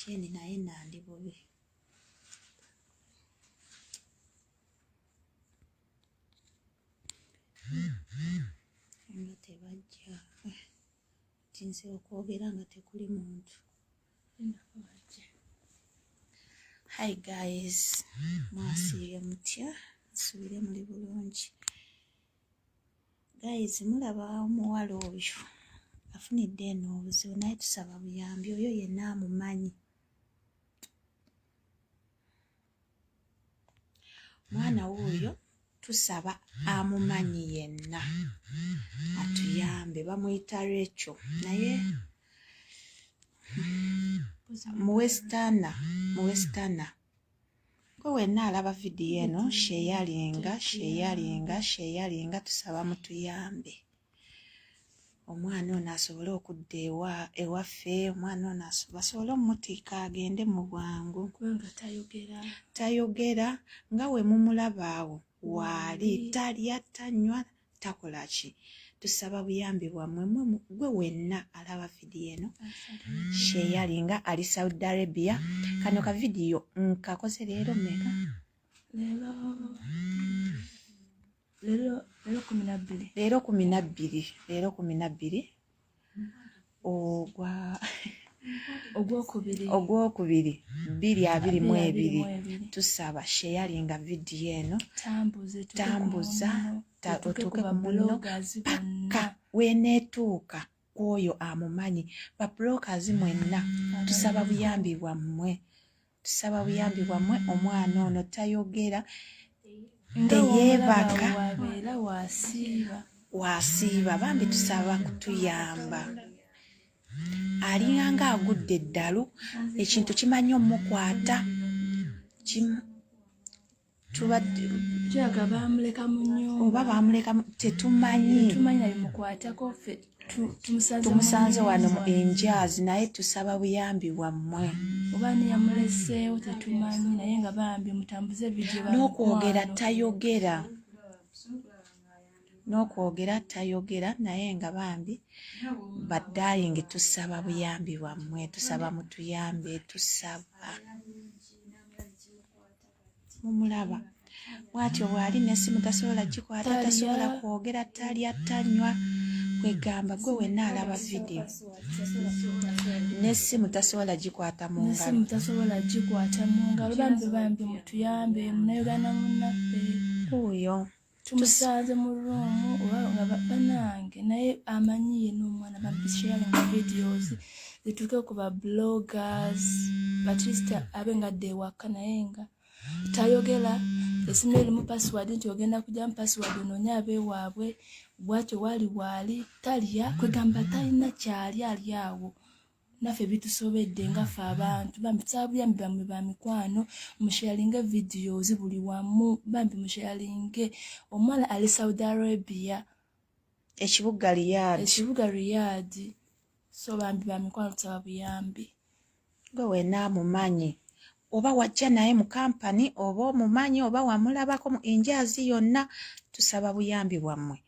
cheni naye nandi bubi. Nga tebajja tinze okwogera nga tekuli muntu. Hi guys, mwasiire mutya? Nsubire muli bulungi. Guys, mulaba omuwala oyo afunidde eno obuzibu naye tusaba buyambi, oyo yenna amumanyi. Mwana wuuyo tusaba amumanyi yenna atuyambe, bamuyita Rachel naye mu Westana gwe wenna alaba vidiyo eno sheyalinga tusaba mutuyambe. Omwana ono asobole okudda ewaffe, omwana ono basobole omutiika agende mu bwangu. Tayogera nga we mumulaba awo waali talya tanywa takola ki. Tusaba buyambi bwammwe gwe wenna alaba vidiyo eno sheyalinga ali Saudi Arabia. Kano ka vidiyo nkakoze leero meka? Leero 12 ogwokubiri 2022. Tusaba sheyalinga vidiyo eno, tambuza otuuke ku munno paka weneetuuka kwoyo amumanyi. Babrokers mwenna tusaba buyambi bwammwe, omwana ono tayogera, teyeebaka, wasiiba. Bambi tusaba kutuyamba. Alinganga Agudde Eddalu, ekintu kimanyi omukwata oba bamuleka tetumanyi. Tumusanze wano mu enjaazi naye tusaba buyambi bwammwe. N'okwogera tayogera naye nga bambi badayingi tusaba buyambi bwammwe, tusaba mutuyambe, tusaba. Mumulaba bwatyo bwali n'essimu tasobola gikwata, tasobola kwogera, talya tanywa. Kwegamba gwe wenna alaba vidiyo n'essimu tasobola gikwata mu ngalo. Bambi mutuyambe, munnayuganda munnaffe oyo tumusanze mu ruumu nga banange naye amanyiye n'omwana. Bambi sharing videos zituuke ku ba bloggers, batista abe nga adde ewaka naye nga tayogera. Essimu erimu password nti ogenda kujjamu password onoonya abeewaabwe. Bwatyo waali talya, kwegamba talina kyali ali awo. Naffe bitusobedde nga ffe abantu. Bambi tusaba buyambi bammwe ba mikwano, musharinge videos buli wamu. Bambi musharinge. Omwana ali Saudi Arabia, ekibuga Riyadh. So bambi ba mikwano tusaba buyambi. Gwe wenna amumanyi, oba wajja naye mu kampani, oba omumanyi, oba wamulabako mu enjaazi yonna, tusaba buyambi bwammwe.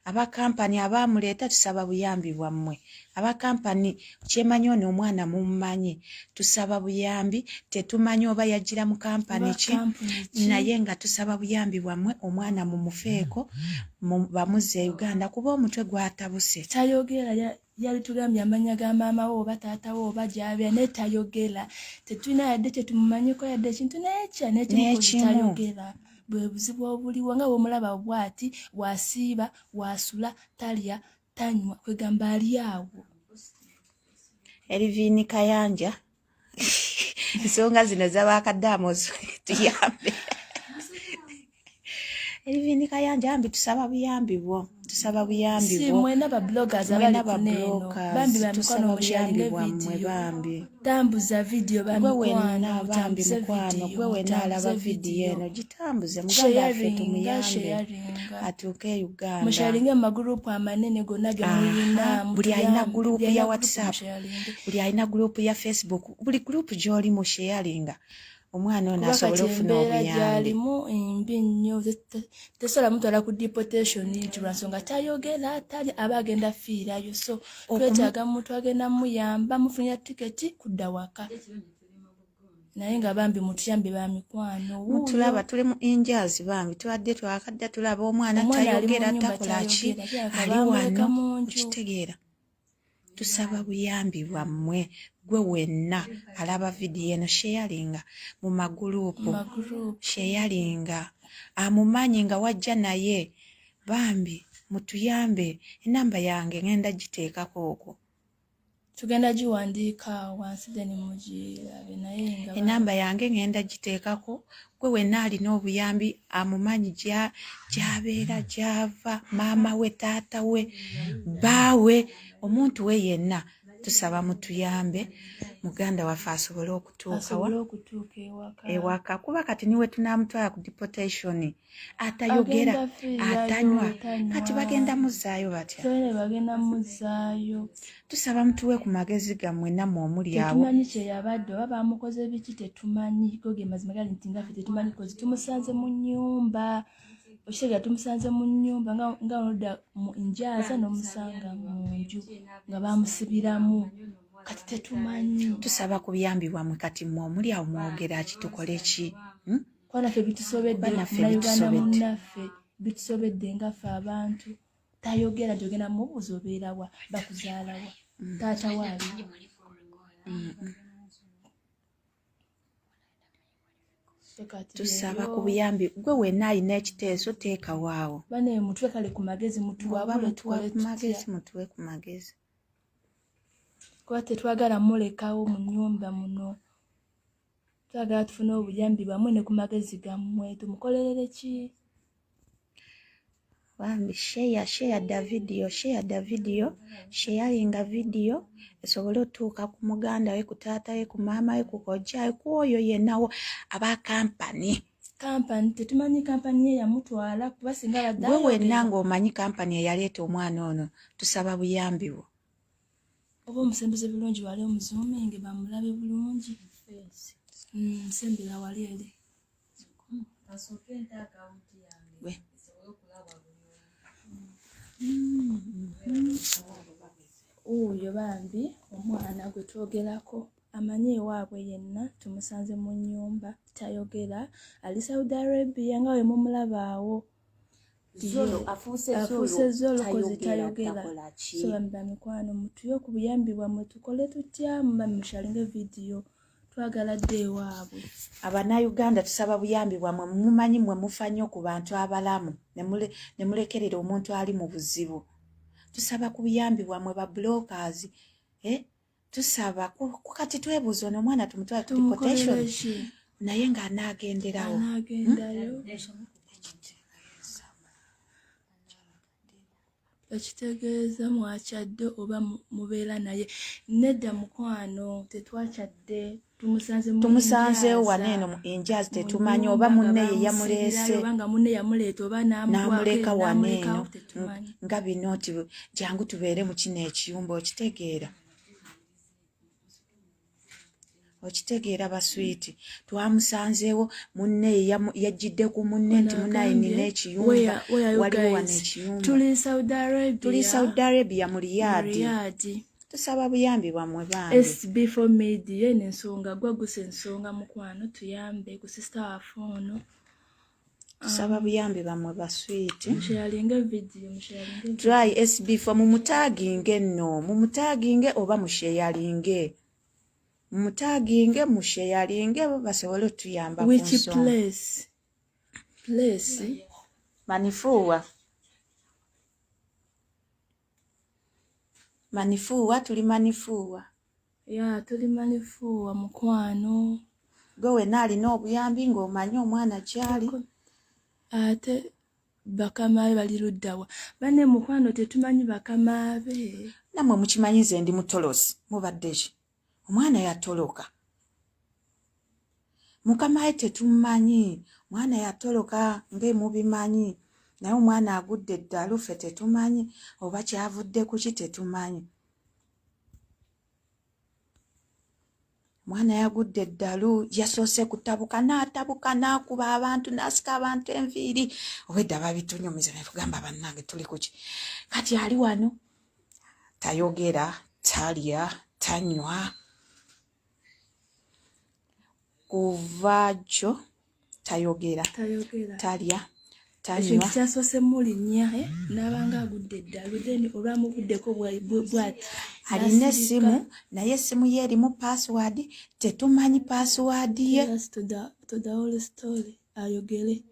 Abakampani abamuleeta tusaba buyambi bwammwe. Abakampani kyemanyi ono omwana mumumanyi, tusaba buyambi. Tetumanyi oba yajjira mu kampani ki naye nga tusaba buyambi bwammwe. Omwana mumufeeko, bamuzze Uganda kuba omutwe gwatabuse. Tayogera, yali tugambye amanya ga maama we oba taata we oba gy'abeera naye tayogera. Tetulina yadde tetumumanyiko yadde ekintu tayogera. Bwe buzibu obuliwo nga bw'omulaba bw'ati, wasiiba, wasula, talya, tanywa. Kwegamba ali awo. Eriviini Kayanja ensonga zino z'Abakadaama tuyambe. Eriviini Kayanja bambi tusaba buyambi bwo. Si mwena ba bloggers abali kuneeno. Bambi bamikono musharinge video. Bambi tambuza video bamikwano, gwe wenna alaba vidiyo eno gitambuze, muganda waffe tumuyambe atuuke Uganda. Musharinge mu magurupu amanene gonna ge mulina. Buli alina gurupu ya WhatsApp, buli alina gurupu ya Facebook, buli gurupu gy'oli mu sharinga. Omwana ono asobole okufuna obuyambi. Gyalimu embi nnyo, tesobola mutwala ku deportation nti lwa nsonga tayogera, talya, aba agenda fiirayo. So twetaaga muntu agenda muyamba, mufunira tiketi kudda waka. naye nga bambi mutuyambe ba mikwano mutulaba tuli mu injazi bambi tuwadde twakadda tulaba omwana tayogera takola ki ali wano kitegeera tusaba buyambi bwammwe gwe wenna alaba vidiyo eno sheyalinga mu magurupu sheyalinga amumanyi nga wajja naye bambi mutuyambe enamba yange ngenda giteekako okwo tugenda giwandiika wansi then mugirabe naye nga enamba yange ngenda giteekako gwe wenna alina obuyambi amumanyi gy'abeera gy'ava maama we taata we baawe omuntu we yenna tusaba mutuyambe muganda waffe asobole okutuuka ewaka kuba kati niwe tunamutwala ku deportation atayogera atanywa kati bagenda muzaayo batya tusaba mutuwe ku magezi gammwe nammwe omuli awo tetumanyi kye yabadde oba bamukoze biki tetumanyi ko ge mazima gali nti ngaffe tetumanyi kozi tumusanze mu nnyumba oshega tumusanze mu nnyumba nga oludda mu njaza n'omusanga mu nju nga bamusibiramu kati tetumanyi tusaba ku buyambi bwammwe kati mmwe omuli awo mwogera kitukole ki kwanaffe bitusobedde munauganda munnaffe bitusobedde ngaffe abantu tayogera gyogenda mubuuza obeerawa bakuzaalawa taata waali tusaba ku buyambi gwe wenna alina ekiteeso teeka waawo bane mutwe kale ku magezi mutuwe ku magezi kuba tetwagala mulekawo mu nnyumba muno twagala tufune obuyambi bwamwe ne ku magezi gammwe tumukolerere ki bambi share da video sharinga video esobole otuuka ku muganda we ku taata we ku maama we ku kojja we ku oyo yennawo aba kampani tetumanyi kampani ye yamutwala kuba singa baddayo gwe wenna ng'omanyi kampani eyaleeta omwana ono tusaba buyambi bwo oba omusembeze bulungi wali omuzuuminge bamulabe bulungi nsembera wali eri oyo bambi omwana gwe twogerako amanyi ewaabwe yenna tumusanze mu nnyumba tayogera ali Saudi Arabia nga we mumulabaawo afuuse zolo kozi tayogera so bamba mikwano mutuyo ku buyambi bwammwe tukole tutya mushalinge vidiyo twagala dde ewaabwe Abanayuganda tusaba buyambi bwammwe mumanyi mmwe mufa nnyo ku bantu abalamu ne mulekerera omuntu ali mu buzibu tusaba ku buyambi bwammwe ba blockers tusaba kati twebuuza ono omwana tumutwala ku deportation naye ng'anaagenderawo ekitegeeza mwakyadde oba mubeera naye nedda mukwano tetwakyadde tumusanzeewo waneeno mu enjazi tetumanyi oba munne ye yamuleese obanga munne yamuleeta oba n'amuleka waneeno nga bino ti jangu tubeere mu kino ekiyumba okitegeera baswiti twamusanzeewo munne yajjidde ku munne nti munaye nina ekiyumba waliwo wano ekiyumba tuli Saudi Arabia mu Riyadi tusaba buyambi bwammwe bambi SB4 media n'ensonga gwaguse ensonga mukwano tuyambe ku sister waffe ono tusaba buyambi bwammwe baswiti musharinge video try SB4 mumutaginge oba musharinge musharinge basobole otuyamba ku nsonga which place manifuwa tuli manifuwa tuli manifuwa mukwano gwe wenna alina obuyambi ng'omanyi omwana gyali ate bakamaabe bali luddawa bane mukwano tetumanyi bakamaabe nammwe mukimanyi nze ndi mutolosi mubadde ki omwana yatoloka mukamaye tetumanyi mwana yatoloka ng'emubimanyi naye omwana agudde eddalu ffe tetumanyi oba kyavudde ku ki tetumanyi mwana yagudde eddalu yasoose kutabuka n'atabuka n'akuba abantu n'asika abantu enviiri obwedda babitunyumiza ne tugamba bannange tuli ku ki kati ali wano tayogera talya tanywa kuvaajo tayogera talya tanywa kyasose mulinya nabanga Agudde Eddalu then olwamubuddeko bwati alina essimu naye essimu ye erimu password tetumanyi password ye. To the whole story ayogere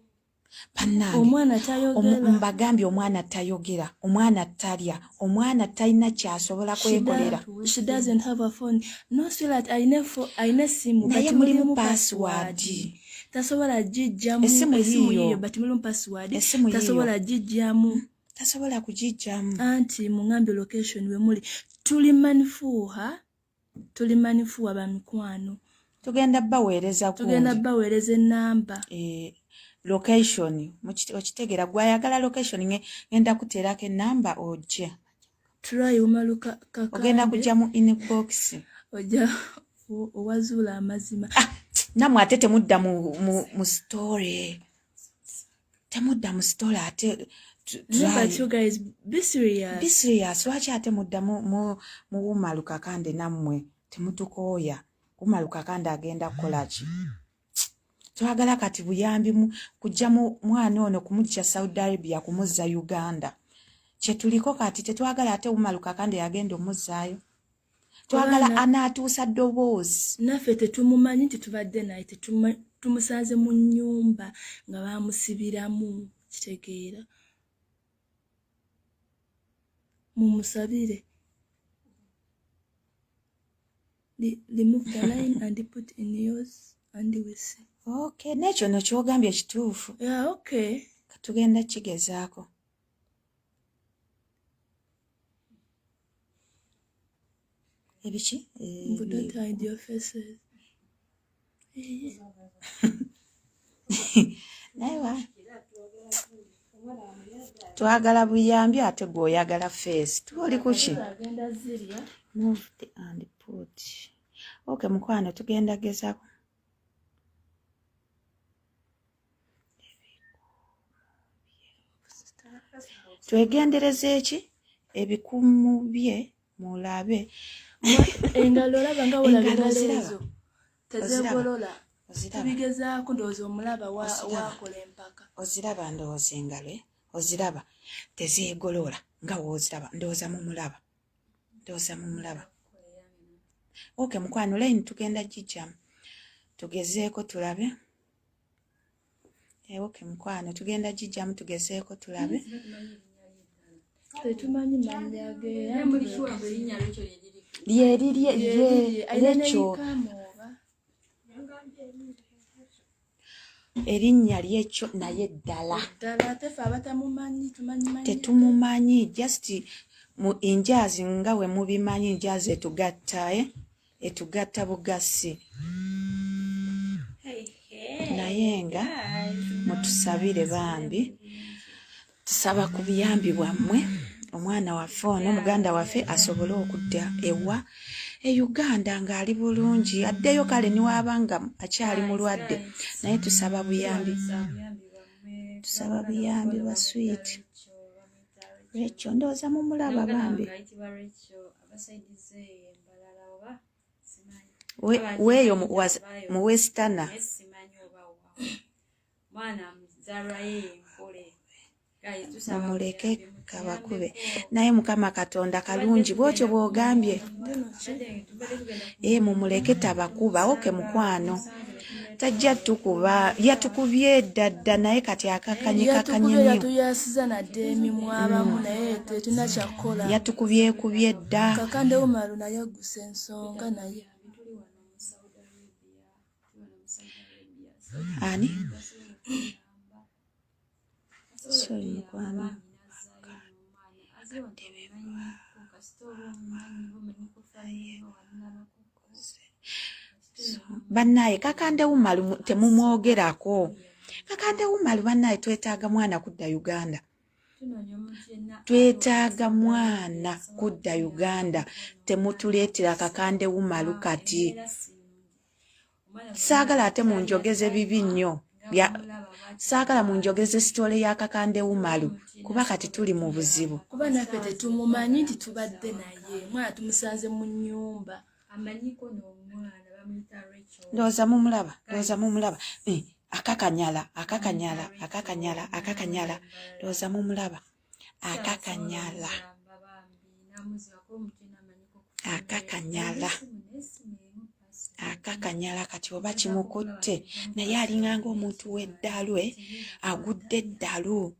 bannange omwana tayogera mbagambye omwana tayogera omwana talya omwana talina kyasobola kwekolera. She doesn't have a phone. No sweetheart aine simu naye mulimu password tasobola gijjamu essimu yiyo but mulimu password essimu tasobola gijjamu tasobola kugijjamu anti mungambe location we muli tuli manifuha ba mikwano tugenda baweereza enamba location okitegera gwayagala location ngenda kuteerako enamba ojja try umaluka kakande ogenda kujja mu inbox ojja owazuula amazima. Namwe ate temudda mu story ate you guys be serious lwaki ate mudda mu Umaluka Kande nammwe temutukooya Umaluka Kande agenda kukolaki twagala kati buyambi kujja mu mwana ono kumujja Saudi Arabia kumuzza Uganda kyetuliko kati tetwagala ate Umaluka Kande yagenda omuzzaayo twagala anaatuusa ddoboozi naffe tetumumanyi nti tubadde naye tumusanze mu nnyumba nga bamusibiramu kitegeera mumusabire remove the line and put in yours and we see. Okay, nekyo nokyogambye ekituufu. Yeah, okay. Katugenda kigezaako. Ebiki? Don't hide your faces. Naiwa. Twagala buyambi ate gwoyagala face. Tuli kuki? Move and put. Okay, mukwano tugenda gezaako. Twegendereze eki ebikumu bye mulabe engalo laba nga olabengalezo tezegolola tubigezaako ndowooza omulaba wakola empaka oziraba ndowooza engalo oziraba tezegolola nga wooziraba ndowooza mu mulaba okay mukwano line tugenda gijjamu tugezeeko tulabe okay mukwano tugenda gijjamu tugezeeko tulabe tetumanyi mannya ge lyekyo erinnya lyekyo naye ddala tetumumanyi just mu injazi nga we mubimanyi injazi etugatta bugasi naye nga mutusabire bambi tusaba ku buyambi bwammwe omwana waffe ono muganda waffe asobole okudda ewa Uganda ng'ali bulungi addeyo kale niwaabanga akyali mulwadde naye tusaba buyambi bwa sweet Rachel ndowooza mu mulaba bambi weeyo mu Westerner mumuleke kabakube naye Mukama Katonda kalungi bwotyo bwogambye mumuleke tabakuba oke mukwano tajja tukuba yatukubye ddadda naye kati akakanyekakanyemyo tuyasiza nadde emimwa abamu naye tetuna kyakola yatukubyekubye dda kakande Umaru naye agusa ensonga naye ani sorry mukwano bannaye kakande Umaru temumwogerako kakande Umaru bannaye twetaaga mwana kudda Uganda temutuleetera kakande Umaru kati saagala ate munjogeze bibi nnyo saagala munjogeze sitole ya kakande Umaru kuba kati tuli mu buzibu kuba naffe tetumumanyi nti tubadde naye mwana tumusanze mu nnyumba amanyiko n'omwana Ndowooza mumulaba akakanyala ndowooza mumulaba akakanyala kati oba kimukutte naye alinganga omuntu w'eddalu agudde eddalu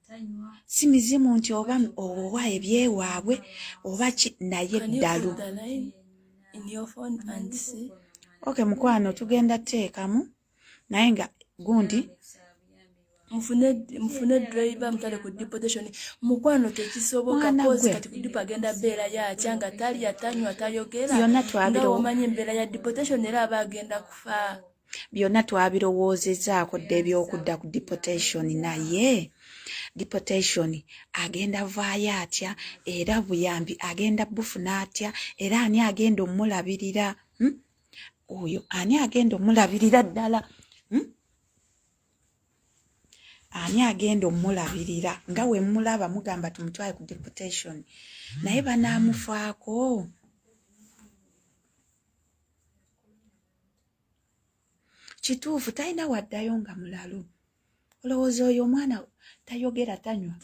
si mizimu nti oba owa ebyewaabwe oba naye eddalu. Okay mukwano tugenda teekamu naye nga gundi mufune driver mutale ku deportation mukwano tekisoboka kozi kati ku dipo agenda beera yatya nga talya tanywa tayogera nga omanyi embeera ya deportation era aba agenda kufa. Byonna twabirowoozezaako dde ebyokudda ku deportation naye deportation agenda vaayo atya era Buyambi agenda bufuna atya era ani agenda omulabirira oyo ani agenda omulabirira ddala ani agenda omulabirira nga we mulaba mugamba tumutwale ku deportation naye banaamufaako. Kituufu talina waddayo nga mulalu. Olowooza oyo omwana tayogera tanywa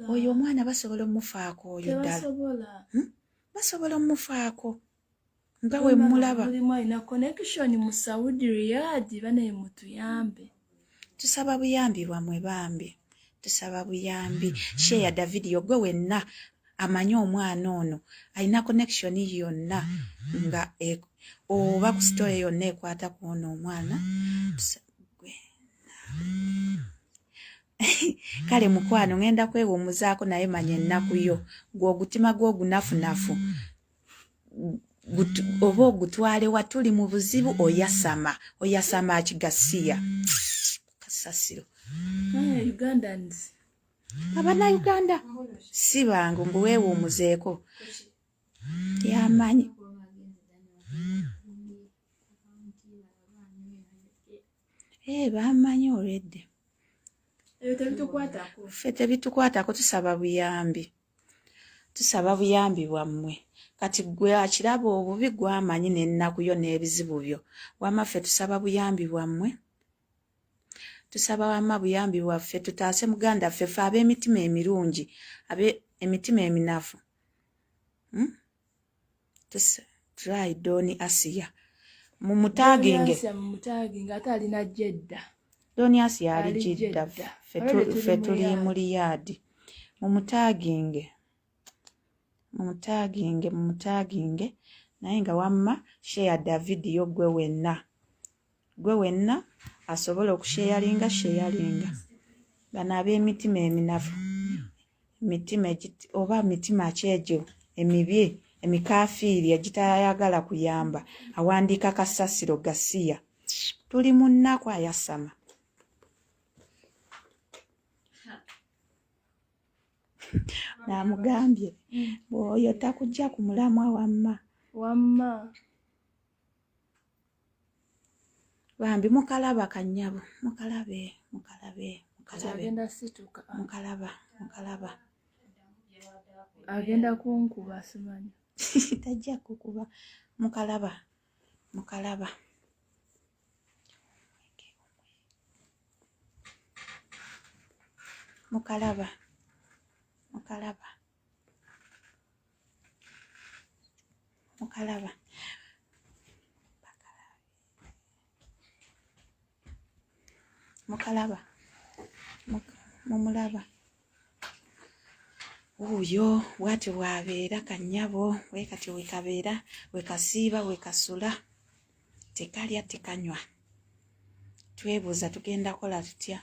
oyo omwana basobola omufaako oyo ddala basobola omufaako nga we mulaba. Mulimu alina connection mu Saudi Riyadh banaye mutuyambe. Tusaba buyambi bwamwe bambi tusaba buyambi share da video gwe wenna amanyi omwana ono alina connection yonna nga oba ku story yonna ekwata ku ono omwana kale mukwano ngenda kwewumuzaako naye manya ennaku yo gw'ogutima gw'ogunafunafu oba ogutwale watuli mu buzibu oyasama akigasiya kasasiro. Ugandans Abannayuganda si bangu nguweewumuzeeko yamanyi bamanyi olwedde ffe tebitukwatako. Tusaba buyambi bwammwe kati gwe akiraba obubi gwamanyi n'ennaku yo n'ebizibu byo wamma ffe tusaba buyambi bwammwe. Tusaba wamma buyambi bwaffe tutaase muganda ffe ab'emitima emirungi emitima eminafu. Try Doni Asia mumutaginge ate alina Jedda. Doni Asia ali Jedda ffe tuli mu Riyadh. mumutaginge naye nga wamma share da video gwe wenna asobola okusharinga bano ab'emitima eminafu oba mitima kyejo emibye emikafiiri egitayagala kuyamba awandiika kasasiro gasiya tuli mu nnaku ayasama. Namugambye bw'oyo takujja ku mulamwa wamma bambi mukalaba kannyabo mukalabe agenda kunkuba simanyi tajja kukuba mukalaba mumulaba oyo bwati bwabeera kannyabo wekati wekabeera wekasiiba wekasula tekalya tekanywa twebuuza tugenda kola tutya.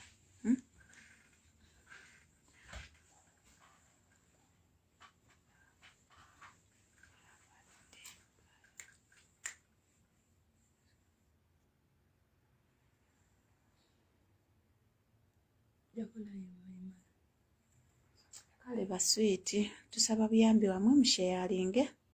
Kale baswiti tusaba buyambi wamwe musheyalinge